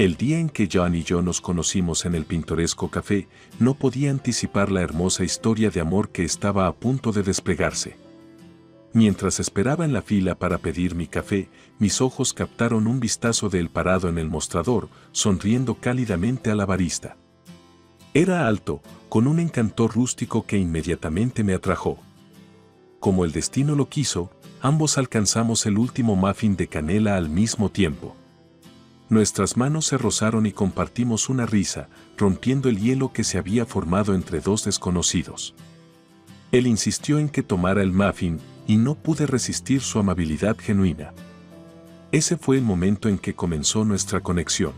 El día en que John y yo nos conocimos en el pintoresco café, no podía anticipar la hermosa historia de amor que estaba a punto de desplegarse. Mientras esperaba en la fila para pedir mi café, mis ojos captaron un vistazo de él parado en el mostrador, sonriendo cálidamente a la barista. Era alto, con un encanto rústico que inmediatamente me atrajo. Como el destino lo quiso, ambos alcanzamos el último muffin de canela al mismo tiempo. Nuestras manos se rozaron y compartimos una risa, rompiendo el hielo que se había formado entre dos desconocidos. Él insistió en que tomara el muffin, y no pude resistir su amabilidad genuina. Ese fue el momento en que comenzó nuestra conexión.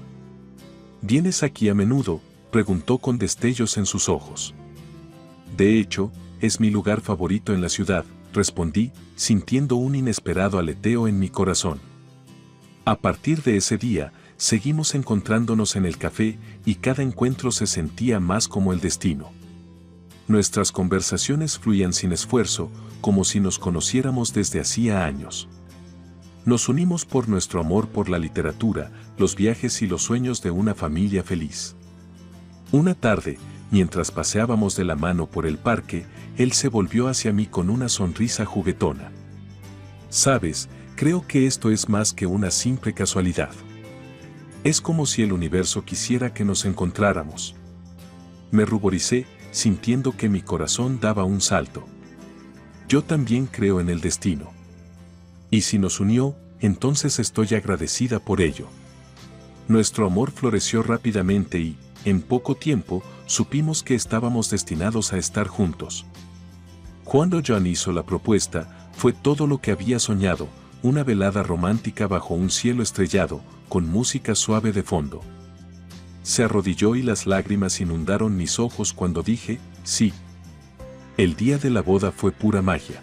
¿Vienes aquí a menudo?, preguntó con destellos en sus ojos. De hecho, es mi lugar favorito en la ciudad, respondí, sintiendo un inesperado aleteo en mi corazón. A partir de ese día, seguimos encontrándonos en el café y cada encuentro se sentía más como el destino. Nuestras conversaciones fluían sin esfuerzo, como si nos conociéramos desde hacía años. Nos unimos por nuestro amor por la literatura, los viajes y los sueños de una familia feliz. Una tarde, mientras paseábamos de la mano por el parque, él se volvió hacia mí con una sonrisa juguetona. Sabes, creo que esto es más que una simple casualidad. Es como si el universo quisiera que nos encontráramos. Me ruboricé, sintiendo que mi corazón daba un salto. Yo también creo en el destino. Y si nos unió, entonces estoy agradecida por ello. Nuestro amor floreció rápidamente y, en poco tiempo, supimos que estábamos destinados a estar juntos. Cuando John hizo la propuesta, fue todo lo que había soñado, una velada romántica bajo un cielo estrellado, con música suave de fondo. Se arrodilló y las lágrimas inundaron mis ojos cuando dije, sí. El día de la boda fue pura magia.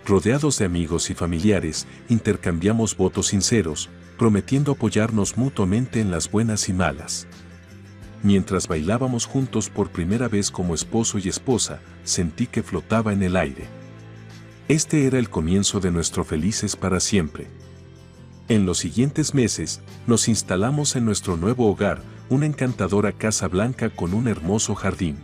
Rodeados de amigos y familiares, intercambiamos votos sinceros, prometiendo apoyarnos mutuamente en las buenas y malas. Mientras bailábamos juntos por primera vez como esposo y esposa, sentí que flotaba en el aire. Este era el comienzo de nuestro felices para siempre. En los siguientes meses, nos instalamos en nuestro nuevo hogar, una encantadora casa blanca con un hermoso jardín.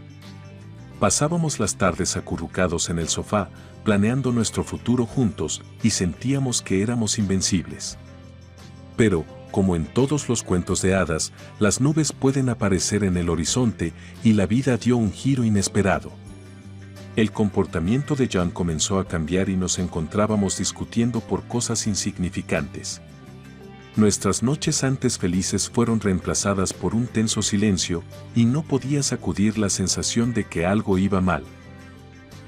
Pasábamos las tardes acurrucados en el sofá, planeando nuestro futuro juntos, y sentíamos que éramos invencibles. Pero, como en todos los cuentos de hadas, las nubes pueden aparecer en el horizonte, y la vida dio un giro inesperado. El comportamiento de John comenzó a cambiar y nos encontrábamos discutiendo por cosas insignificantes. Nuestras noches antes felices fueron reemplazadas por un tenso silencio, y no podía sacudir la sensación de que algo iba mal.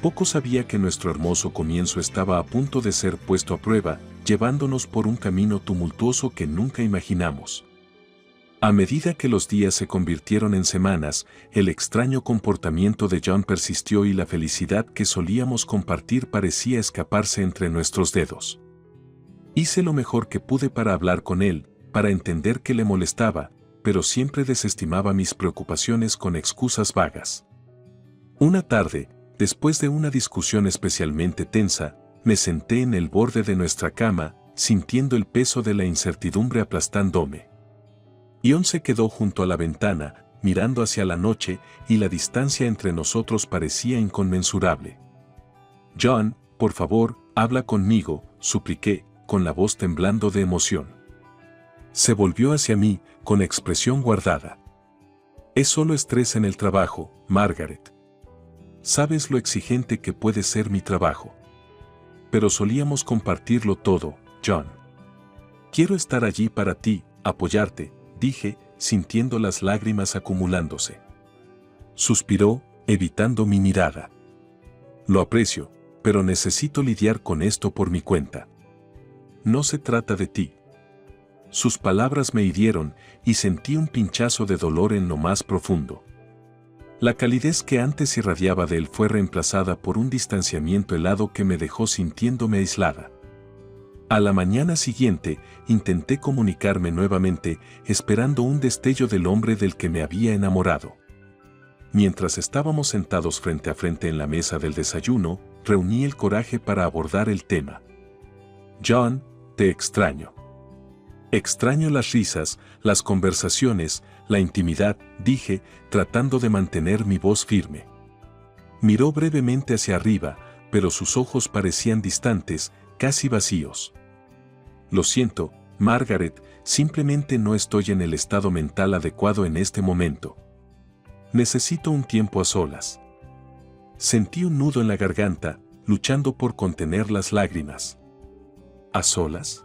Poco sabía que nuestro hermoso comienzo estaba a punto de ser puesto a prueba, llevándonos por un camino tumultuoso que nunca imaginamos. A medida que los días se convirtieron en semanas, el extraño comportamiento de John persistió y la felicidad que solíamos compartir parecía escaparse entre nuestros dedos. Hice lo mejor que pude para hablar con él, para entender que le molestaba, pero siempre desestimaba mis preocupaciones con excusas vagas. Una tarde, después de una discusión especialmente tensa, me senté en el borde de nuestra cama, sintiendo el peso de la incertidumbre aplastándome. John se quedó junto a la ventana, mirando hacia la noche, y la distancia entre nosotros parecía inconmensurable. «John, por favor, habla conmigo», supliqué, con la voz temblando de emoción. Se volvió hacia mí, con expresión guardada. «Es solo estrés en el trabajo, Margaret. Sabes lo exigente que puede ser mi trabajo. Pero solíamos compartirlo todo, John. Quiero estar allí para ti, apoyarte», dije, sintiendo las lágrimas acumulándose. Suspiró, evitando mi mirada. «Lo aprecio, pero necesito lidiar con esto por mi cuenta. No se trata de ti». Sus palabras me hirieron y sentí un pinchazo de dolor en lo más profundo. La calidez que antes irradiaba de él fue reemplazada por un distanciamiento helado que me dejó sintiéndome aislada. A la mañana siguiente, intenté comunicarme nuevamente, esperando un destello del hombre del que me había enamorado. Mientras estábamos sentados frente a frente en la mesa del desayuno, reuní el coraje para abordar el tema. «John, te extraño. Extraño las risas, las conversaciones, la intimidad, dije, tratando de mantener mi voz firme. Miró brevemente hacia arriba, pero sus ojos parecían distantes, casi vacíos. Lo siento, Margaret, simplemente no estoy en el estado mental adecuado en este momento. Necesito un tiempo a solas. Sentí un nudo en la garganta, luchando por contener las lágrimas. ¿A solas?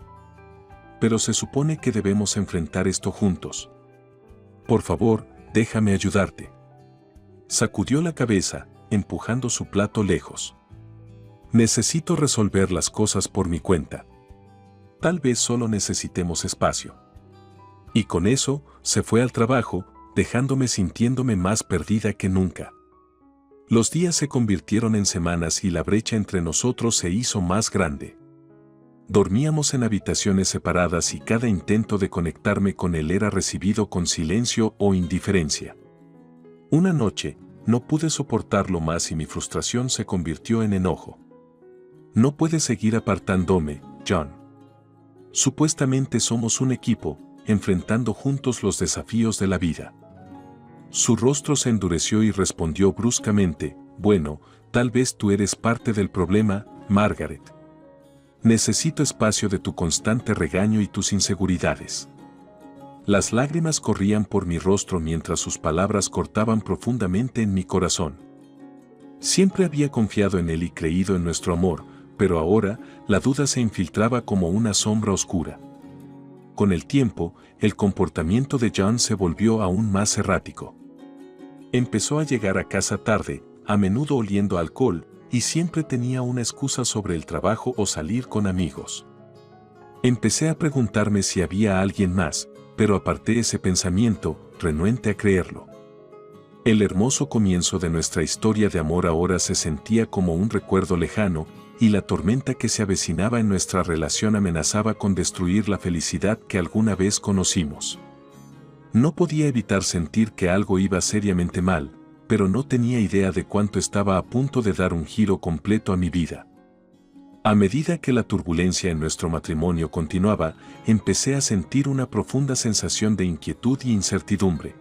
Pero se supone que debemos enfrentar esto juntos. Por favor, déjame ayudarte. Sacudió la cabeza, empujando su plato lejos. Necesito resolver las cosas por mi cuenta. Tal vez solo necesitemos espacio. Y con eso, se fue al trabajo, dejándome sintiéndome más perdida que nunca. Los días se convirtieron en semanas y la brecha entre nosotros se hizo más grande. Dormíamos en habitaciones separadas y cada intento de conectarme con él era recibido con silencio o indiferencia. Una noche, no pude soportarlo más y mi frustración se convirtió en enojo. No puedes seguir apartándome, John. Supuestamente somos un equipo, enfrentando juntos los desafíos de la vida. Su rostro se endureció y respondió bruscamente, bueno, tal vez tú eres parte del problema, Margaret. Necesito espacio de tu constante regaño y tus inseguridades. Las lágrimas corrían por mi rostro mientras sus palabras cortaban profundamente en mi corazón. Siempre había confiado en él y creído en nuestro amor, pero ahora la duda se infiltraba como una sombra oscura. Con el tiempo, el comportamiento de John se volvió aún más errático. Empezó a llegar a casa tarde, a menudo oliendo a alcohol, y siempre tenía una excusa sobre el trabajo o salir con amigos. Empecé a preguntarme si había alguien más, pero aparté ese pensamiento, renuente a creerlo. El hermoso comienzo de nuestra historia de amor ahora se sentía como un recuerdo lejano, y la tormenta que se avecinaba en nuestra relación amenazaba con destruir la felicidad que alguna vez conocimos. No podía evitar sentir que algo iba seriamente mal, pero no tenía idea de cuánto estaba a punto de dar un giro completo a mi vida. A medida que la turbulencia en nuestro matrimonio continuaba, empecé a sentir una profunda sensación de inquietud y incertidumbre.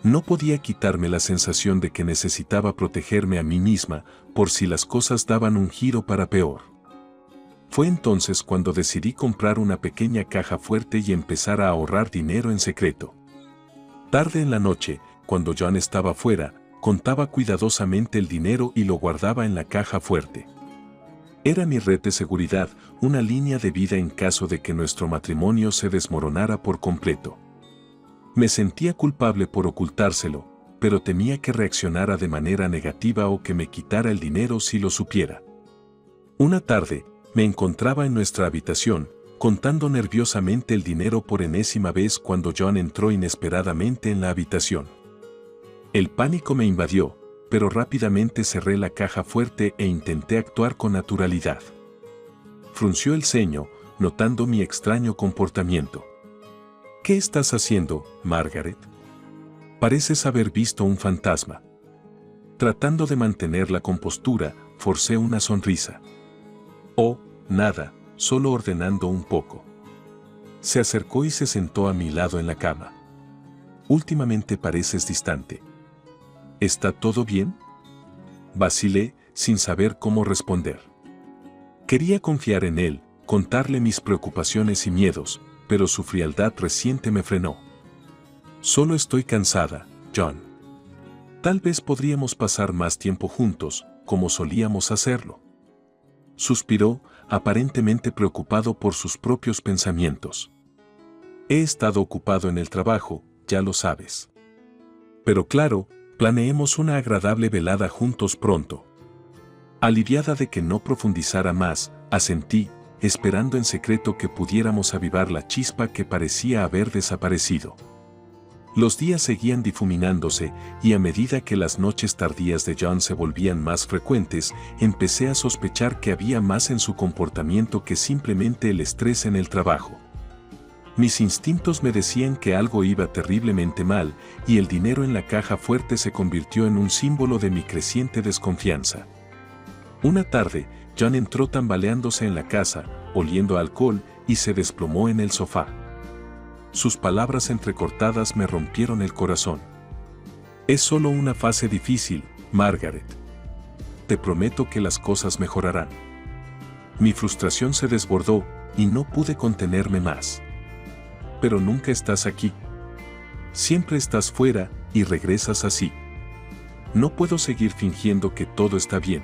No podía quitarme la sensación de que necesitaba protegerme a mí misma, por si las cosas daban un giro para peor. Fue entonces cuando decidí comprar una pequeña caja fuerte y empezar a ahorrar dinero en secreto. Tarde en la noche, cuando John estaba fuera, contaba cuidadosamente el dinero y lo guardaba en la caja fuerte. Era mi red de seguridad, una línea de vida en caso de que nuestro matrimonio se desmoronara por completo. Me sentía culpable por ocultárselo, pero temía que reaccionara de manera negativa o que me quitara el dinero si lo supiera. Una tarde, me encontraba en nuestra habitación, contando nerviosamente el dinero por enésima vez cuando John entró inesperadamente en la habitación. El pánico me invadió, pero rápidamente cerré la caja fuerte e intenté actuar con naturalidad. Frunció el ceño, notando mi extraño comportamiento. ¿Qué estás haciendo, Margaret? Pareces haber visto un fantasma. Tratando de mantener la compostura, forcé una sonrisa. Oh, nada, solo ordenando un poco. Se acercó y se sentó a mi lado en la cama. Últimamente pareces distante. ¿Está todo bien? Vacilé, sin saber cómo responder. Quería confiar en él, contarle mis preocupaciones y miedos, pero su frialdad reciente me frenó. Solo estoy cansada, John. Tal vez podríamos pasar más tiempo juntos, como solíamos hacerlo. Suspiró, aparentemente preocupado por sus propios pensamientos. He estado ocupado en el trabajo, ya lo sabes. Pero claro, planeemos una agradable velada juntos pronto. Aliviada de que no profundizara más, asentí, esperando en secreto que pudiéramos avivar la chispa que parecía haber desaparecido. Los días seguían difuminándose, y a medida que las noches tardías de John se volvían más frecuentes, empecé a sospechar que había más en su comportamiento que simplemente el estrés en el trabajo. Mis instintos me decían que algo iba terriblemente mal, y el dinero en la caja fuerte se convirtió en un símbolo de mi creciente desconfianza. Una tarde, John entró tambaleándose en la casa, oliendo a alcohol, y se desplomó en el sofá. Sus palabras entrecortadas me rompieron el corazón. Es solo una fase difícil, Margaret. Te prometo que las cosas mejorarán. Mi frustración se desbordó y no pude contenerme más. Pero nunca estás aquí. Siempre estás fuera y regresas así. No puedo seguir fingiendo que todo está bien.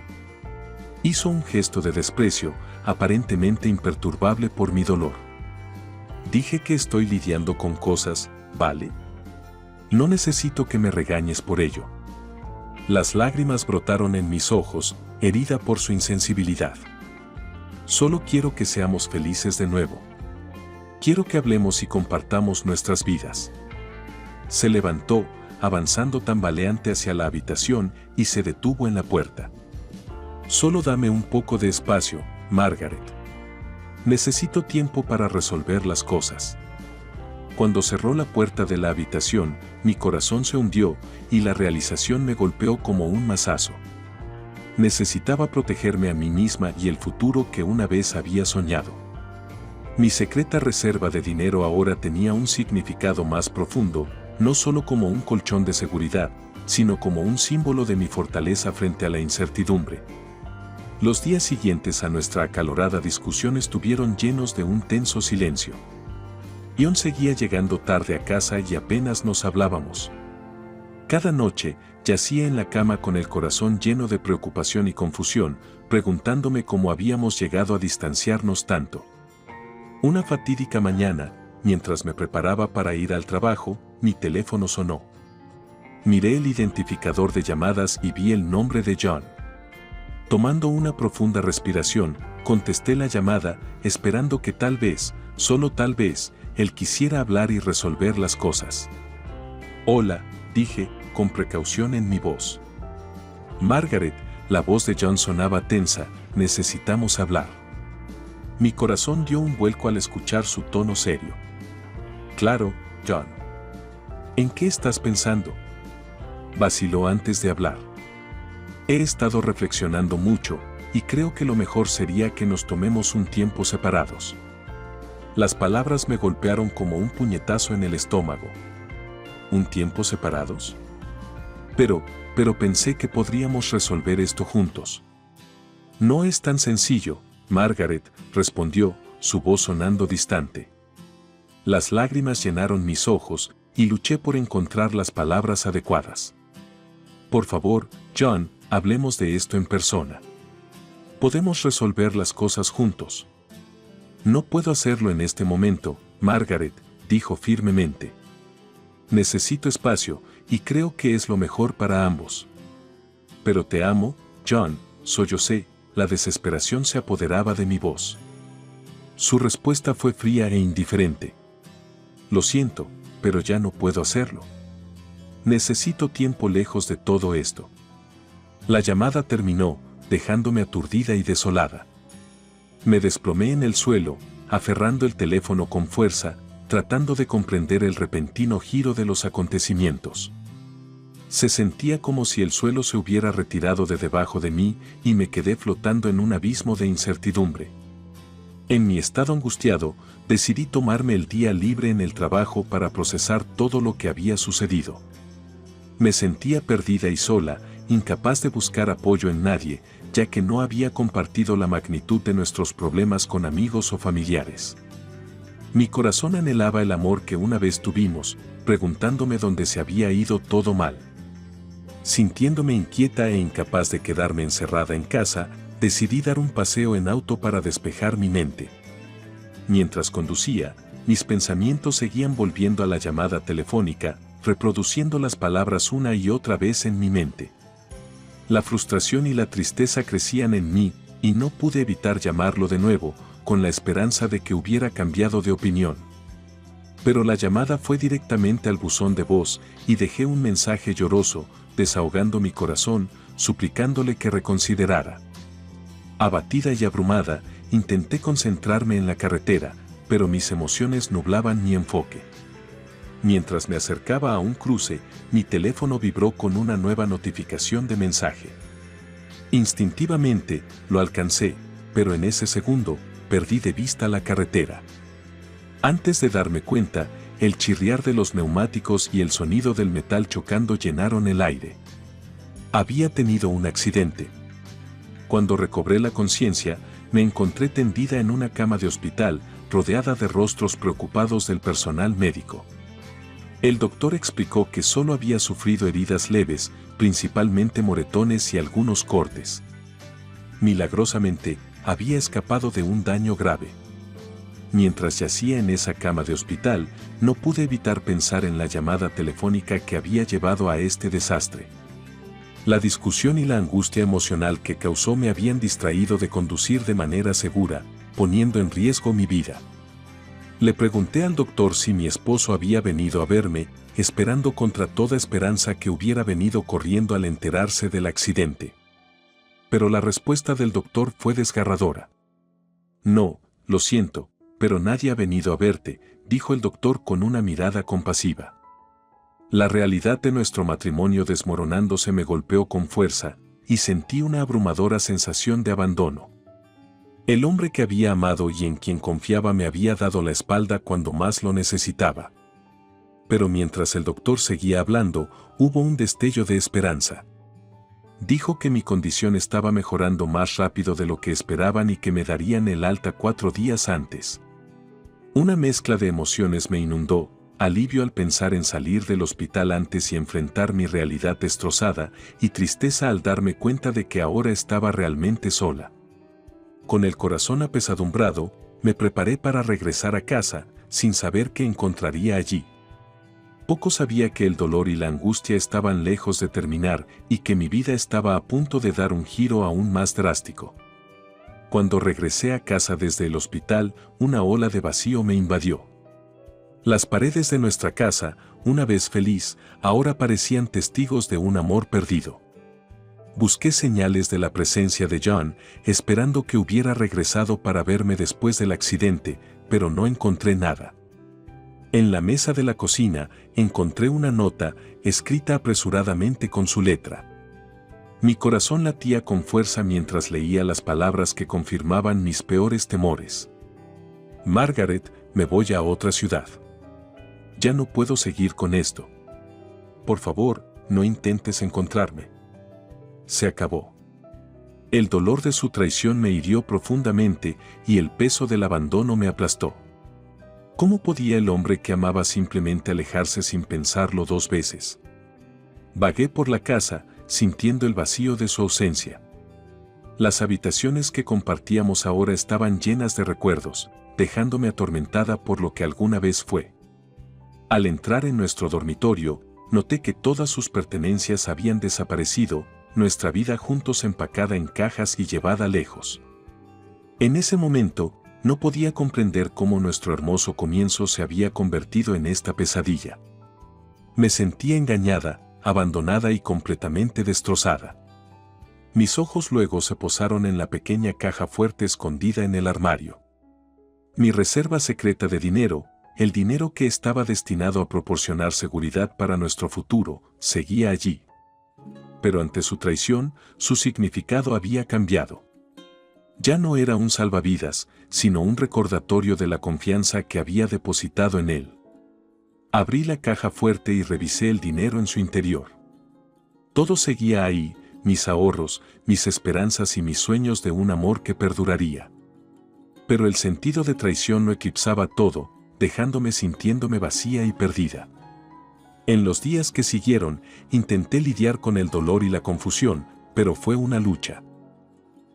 Hizo un gesto de desprecio, aparentemente imperturbable por mi dolor. Dije que estoy lidiando con cosas, ¿vale? No necesito que me regañes por ello. Las lágrimas brotaron en mis ojos, herida por su insensibilidad. Solo quiero que seamos felices de nuevo. Quiero que hablemos y compartamos nuestras vidas. Se levantó, avanzando tambaleante hacia la habitación, y se detuvo en la puerta. Solo dame un poco de espacio, Margaret. Necesito tiempo para resolver las cosas. Cuando cerró la puerta de la habitación, mi corazón se hundió y la realización me golpeó como un mazazo. Necesitaba protegerme a mí misma y el futuro que una vez había soñado. Mi secreta reserva de dinero ahora tenía un significado más profundo, no solo como un colchón de seguridad, sino como un símbolo de mi fortaleza frente a la incertidumbre. Los días siguientes a nuestra acalorada discusión estuvieron llenos de un tenso silencio. John seguía llegando tarde a casa y apenas nos hablábamos. Cada noche, yacía en la cama con el corazón lleno de preocupación y confusión, preguntándome cómo habíamos llegado a distanciarnos tanto. Una fatídica mañana, mientras me preparaba para ir al trabajo, mi teléfono sonó. Miré el identificador de llamadas y vi el nombre de John. Tomando una profunda respiración, contesté la llamada, esperando que tal vez, solo tal vez, él quisiera hablar y resolver las cosas. Hola, dije, con precaución en mi voz. Margaret, la voz de John sonaba tensa, necesitamos hablar. Mi corazón dio un vuelco al escuchar su tono serio. Claro, John. ¿En qué estás pensando? Vaciló antes de hablar. He estado reflexionando mucho, y creo que lo mejor sería que nos tomemos un tiempo separados. Las palabras me golpearon como un puñetazo en el estómago. ¿Un tiempo separados? Pero pensé que podríamos resolver esto juntos. No es tan sencillo, Margaret, respondió, su voz sonando distante. Las lágrimas llenaron mis ojos, y luché por encontrar las palabras adecuadas. Por favor, John, hablemos de esto en persona. Podemos resolver las cosas juntos. No puedo hacerlo en este momento, Margaret, dijo firmemente. Necesito espacio, y creo que es lo mejor para ambos. Pero te amo, John, sollocé, la desesperación se apoderaba de mi voz. Su respuesta fue fría e indiferente. Lo siento, pero ya no puedo hacerlo. Necesito tiempo lejos de todo esto. La llamada terminó, dejándome aturdida y desolada. Me desplomé en el suelo, aferrando el teléfono con fuerza, tratando de comprender el repentino giro de los acontecimientos. Se sentía como si el suelo se hubiera retirado de debajo de mí y me quedé flotando en un abismo de incertidumbre. En mi estado angustiado, decidí tomarme el día libre en el trabajo para procesar todo lo que había sucedido. Me sentía perdida y sola, incapaz de buscar apoyo en nadie, ya que no había compartido la magnitud de nuestros problemas con amigos o familiares. Mi corazón anhelaba el amor que una vez tuvimos, preguntándome dónde se había ido todo mal. Sintiéndome inquieta e incapaz de quedarme encerrada en casa, decidí dar un paseo en auto para despejar mi mente. Mientras conducía, mis pensamientos seguían volviendo a la llamada telefónica, reproduciendo las palabras una y otra vez en mi mente. La frustración y la tristeza crecían en mí, y no pude evitar llamarlo de nuevo, con la esperanza de que hubiera cambiado de opinión. Pero la llamada fue directamente al buzón de voz, y dejé un mensaje lloroso, desahogando mi corazón, suplicándole que reconsiderara. Abatida y abrumada, intenté concentrarme en la carretera, pero mis emociones nublaban mi enfoque. Mientras me acercaba a un cruce, mi teléfono vibró con una nueva notificación de mensaje. Instintivamente, lo alcancé, pero en ese segundo, perdí de vista la carretera. Antes de darme cuenta, el chirriar de los neumáticos y el sonido del metal chocando llenaron el aire. Había tenido un accidente. Cuando recobré la conciencia, me encontré tendida en una cama de hospital, rodeada de rostros preocupados del personal médico. El doctor explicó que solo había sufrido heridas leves, principalmente moretones y algunos cortes. Milagrosamente, había escapado de un daño grave. Mientras yacía en esa cama de hospital, no pude evitar pensar en la llamada telefónica que había llevado a este desastre. La discusión y la angustia emocional que causó me habían distraído de conducir de manera segura, poniendo en riesgo mi vida. Le pregunté al doctor si mi esposo había venido a verme, esperando contra toda esperanza que hubiera venido corriendo al enterarse del accidente. Pero la respuesta del doctor fue desgarradora. No, lo siento, pero nadie ha venido a verte, dijo el doctor con una mirada compasiva. La realidad de nuestro matrimonio desmoronándose me golpeó con fuerza, y sentí una abrumadora sensación de abandono. El hombre que había amado y en quien confiaba me había dado la espalda cuando más lo necesitaba. Pero mientras el doctor seguía hablando, hubo un destello de esperanza. Dijo que mi condición estaba mejorando más rápido de lo que esperaban y que me darían el alta 4 días antes. Una mezcla de emociones me inundó, alivio al pensar en salir del hospital antes y enfrentar mi realidad destrozada, y tristeza al darme cuenta de que ahora estaba realmente sola. Con el corazón apesadumbrado, me preparé para regresar a casa, sin saber qué encontraría allí. Poco sabía que el dolor y la angustia estaban lejos de terminar y que mi vida estaba a punto de dar un giro aún más drástico. Cuando regresé a casa desde el hospital, una ola de vacío me invadió. Las paredes de nuestra casa, una vez feliz, ahora parecían testigos de un amor perdido. Busqué señales de la presencia de John, esperando que hubiera regresado para verme después del accidente, pero no encontré nada. En la mesa de la cocina, encontré una nota, escrita apresuradamente con su letra. Mi corazón latía con fuerza mientras leía las palabras que confirmaban mis peores temores. Margaret, me voy a otra ciudad. Ya no puedo seguir con esto. Por favor, no intentes encontrarme. Se acabó. El dolor de su traición me hirió profundamente y el peso del abandono me aplastó. ¿Cómo podía el hombre que amaba simplemente alejarse sin pensarlo 2 veces? Vagué por la casa, sintiendo el vacío de su ausencia. Las habitaciones que compartíamos ahora estaban llenas de recuerdos, dejándome atormentada por lo que alguna vez fue. Al entrar en nuestro dormitorio, noté que todas sus pertenencias habían desaparecido, nuestra vida juntos empacada en cajas y llevada lejos. En ese momento, no podía comprender cómo nuestro hermoso comienzo se había convertido en esta pesadilla. Me sentía engañada, abandonada y completamente destrozada. Mis ojos luego se posaron en la pequeña caja fuerte escondida en el armario. Mi reserva secreta de dinero, el dinero que estaba destinado a proporcionar seguridad para nuestro futuro, seguía allí. Pero ante su traición, su significado había cambiado. Ya no era un salvavidas, sino un recordatorio de la confianza que había depositado en él. Abrí la caja fuerte y revisé el dinero en su interior. Todo seguía ahí, mis ahorros, mis esperanzas y mis sueños de un amor que perduraría. Pero el sentido de traición lo eclipsaba todo, dejándome sintiéndome vacía y perdida. En los días que siguieron, intenté lidiar con el dolor y la confusión, pero fue una lucha.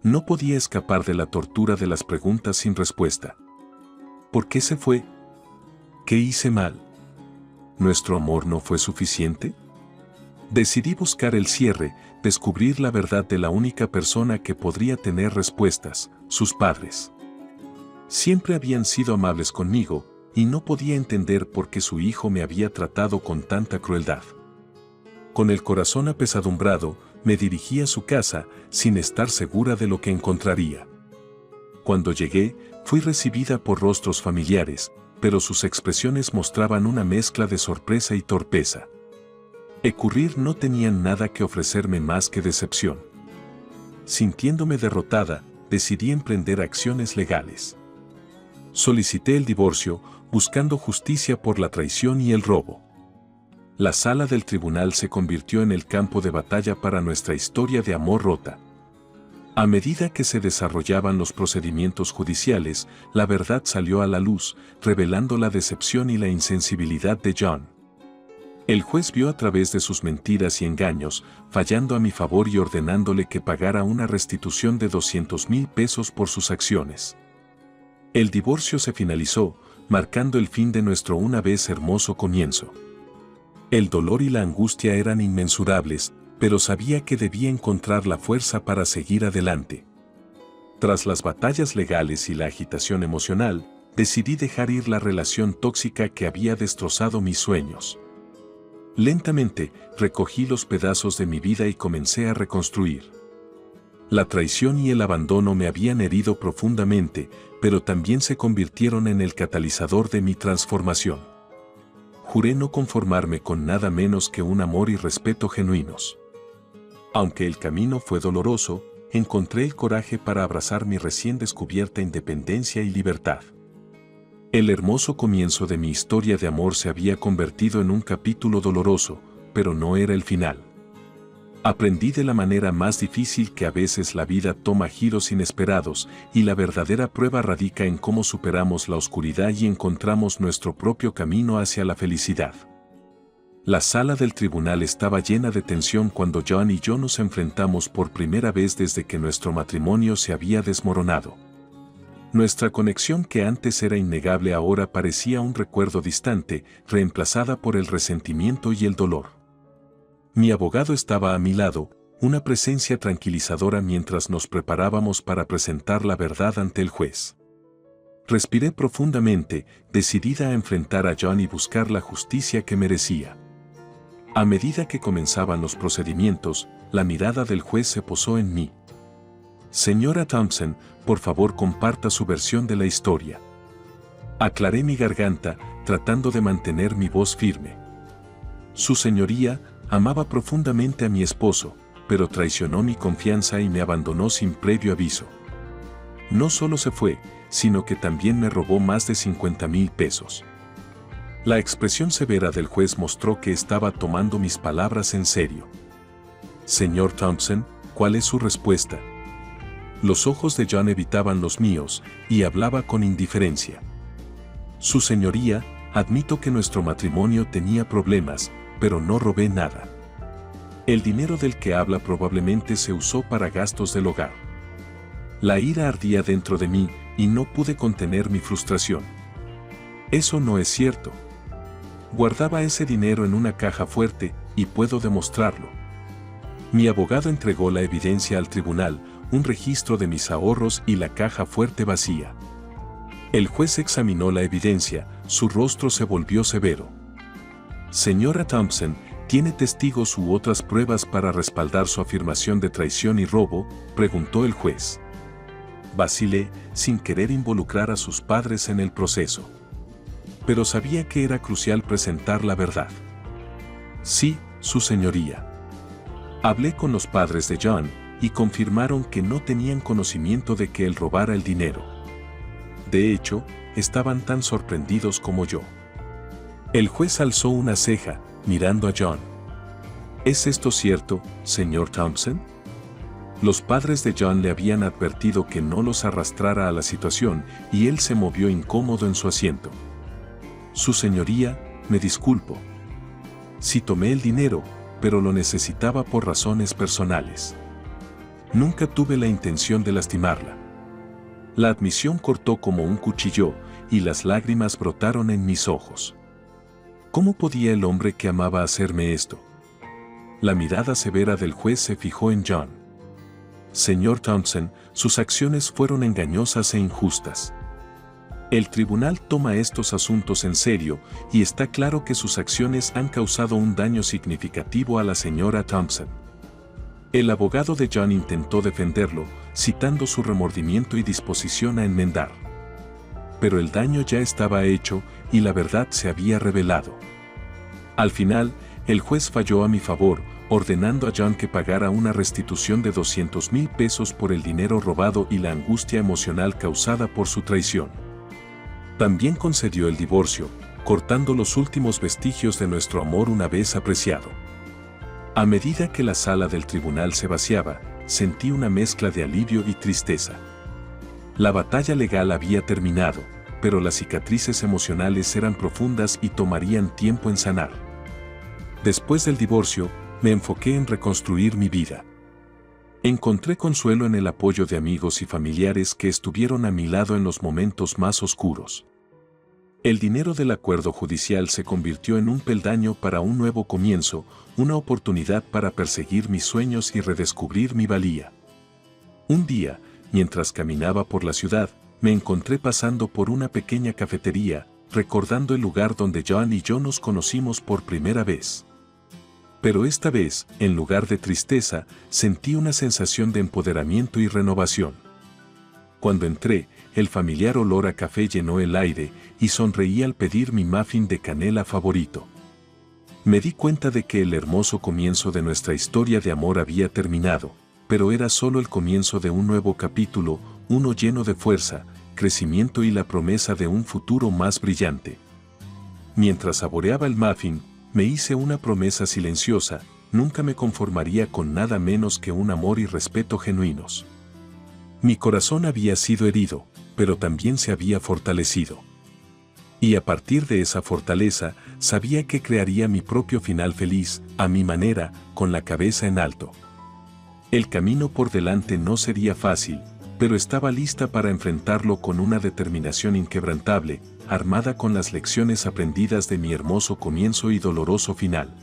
No podía escapar de la tortura de las preguntas sin respuesta. ¿Por qué se fue? ¿Qué hice mal? ¿Nuestro amor no fue suficiente? Decidí buscar el cierre, descubrir la verdad de la única persona que podría tener respuestas, sus padres. Siempre habían sido amables conmigo, y no podía entender por qué su hijo me había tratado con tanta crueldad. Con el corazón apesadumbrado, me dirigí a su casa, sin estar segura de lo que encontraría. Cuando llegué, fui recibida por rostros familiares, pero sus expresiones mostraban una mezcla de sorpresa y torpeza. Ecurrir no tenían nada que ofrecerme más que decepción. Sintiéndome derrotada, decidí emprender acciones legales. Solicité el divorcio, buscando justicia por la traición y el robo. La sala del tribunal se convirtió en el campo de batalla para nuestra historia de amor rota. A medida que se desarrollaban los procedimientos judiciales, la verdad salió a la luz, revelando la decepción y la insensibilidad de John. El juez vio a través de sus mentiras y engaños, fallando a mi favor y ordenándole que pagara una restitución de 200,000 pesos por sus acciones. El divorcio se finalizó, marcando el fin de nuestro una vez hermoso comienzo. El dolor y la angustia eran inmensurables, pero sabía que debía encontrar la fuerza para seguir adelante. Tras las batallas legales y la agitación emocional, decidí dejar ir la relación tóxica que había destrozado mis sueños. Lentamente, recogí los pedazos de mi vida y comencé a reconstruir. La traición y el abandono me habían herido profundamente, pero también se convirtieron en el catalizador de mi transformación. Juré no conformarme con nada menos que un amor y respeto genuinos. Aunque el camino fue doloroso, encontré el coraje para abrazar mi recién descubierta independencia y libertad. El hermoso comienzo de mi historia de amor se había convertido en un capítulo doloroso, pero no era el final. Aprendí de la manera más difícil que a veces la vida toma giros inesperados, y la verdadera prueba radica en cómo superamos la oscuridad y encontramos nuestro propio camino hacia la felicidad. La sala del tribunal estaba llena de tensión cuando John y yo nos enfrentamos por primera vez desde que nuestro matrimonio se había desmoronado. Nuestra conexión, que antes era innegable, ahora parecía un recuerdo distante, reemplazada por el resentimiento y el dolor. Mi abogado estaba a mi lado, una presencia tranquilizadora mientras nos preparábamos para presentar la verdad ante el juez. Respiré profundamente, decidida a enfrentar a John y buscar la justicia que merecía. A medida que comenzaban los procedimientos, la mirada del juez se posó en mí. Señora Thompson, por favor comparta su versión de la historia. Aclaré mi garganta, tratando de mantener mi voz firme. Su señoría amaba profundamente a mi esposo, pero traicionó mi confianza y me abandonó sin previo aviso. No solo se fue, sino que también me robó más de 50,000 pesos. La expresión severa del juez mostró que estaba tomando mis palabras en serio. Señor Thompson, ¿cuál es su respuesta? Los ojos de John evitaban los míos, y hablaba con indiferencia. Su señoría, admito que nuestro matrimonio tenía problemas, pero no robé nada. El dinero del que habla probablemente se usó para gastos del hogar. La ira ardía dentro de mí, y no pude contener mi frustración. Eso no es cierto. Guardaba ese dinero en una caja fuerte, y puedo demostrarlo. Mi abogado entregó la evidencia al tribunal, un registro de mis ahorros y la caja fuerte vacía. El juez examinó la evidencia, su rostro se volvió severo. Señora Thompson, ¿tiene testigos u otras pruebas para respaldar su afirmación de traición y robo?, preguntó el juez. Vacilé, sin querer involucrar a sus padres en el proceso. Pero sabía que era crucial presentar la verdad. Sí, su señoría. Hablé con los padres de John, y confirmaron que no tenían conocimiento de que él robara el dinero. De hecho, estaban tan sorprendidos como yo. El juez alzó una ceja, mirando a John. ¿Es esto cierto, señor Thompson? Los padres de John le habían advertido que no los arrastrara a la situación, y él se movió incómodo en su asiento. Su señoría, me disculpo. Sí tomé el dinero, pero lo necesitaba por razones personales. Nunca tuve la intención de lastimarla. La admisión cortó como un cuchillo, y las lágrimas brotaron en mis ojos. ¿Cómo podía el hombre que amaba hacerme esto? La mirada severa del juez se fijó en John. Señor Thompson, sus acciones fueron engañosas e injustas. El tribunal toma estos asuntos en serio, y está claro que sus acciones han causado un daño significativo a la señora Thompson. El abogado de John intentó defenderlo, citando su remordimiento y disposición a enmendar. Pero el daño ya estaba hecho, y la verdad se había revelado. Al final, el juez falló a mi favor, ordenando a John que pagara una restitución de 200,000 pesos por el dinero robado y la angustia emocional causada por su traición. También concedió el divorcio, cortando los últimos vestigios de nuestro amor una vez apreciado. A medida que la sala del tribunal se vaciaba, sentí una mezcla de alivio y tristeza. La batalla legal había terminado, pero las cicatrices emocionales eran profundas y tomarían tiempo en sanar. Después del divorcio, me enfoqué en reconstruir mi vida. Encontré consuelo en el apoyo de amigos y familiares que estuvieron a mi lado en los momentos más oscuros. El dinero del acuerdo judicial se convirtió en un peldaño para un nuevo comienzo, una oportunidad para perseguir mis sueños y redescubrir mi valía. Un día, mientras caminaba por la ciudad, me encontré pasando por una pequeña cafetería, recordando el lugar donde Joan y yo nos conocimos por primera vez. Pero esta vez, en lugar de tristeza, sentí una sensación de empoderamiento y renovación. Cuando entré, el familiar olor a café llenó el aire y sonreí al pedir mi muffin de canela favorito. Me di cuenta de que el hermoso comienzo de nuestra historia de amor había terminado, pero era solo el comienzo de un nuevo capítulo, uno lleno de fuerza, crecimiento y la promesa de un futuro más brillante. Mientras saboreaba el muffin, me hice una promesa silenciosa: nunca me conformaría con nada menos que un amor y respeto genuinos. Mi corazón había sido herido, pero también se había fortalecido. Y a partir de esa fortaleza, sabía que crearía mi propio final feliz, a mi manera, con la cabeza en alto. El camino por delante no sería fácil, pero estaba lista para enfrentarlo con una determinación inquebrantable, armada con las lecciones aprendidas de mi hermoso comienzo y doloroso final.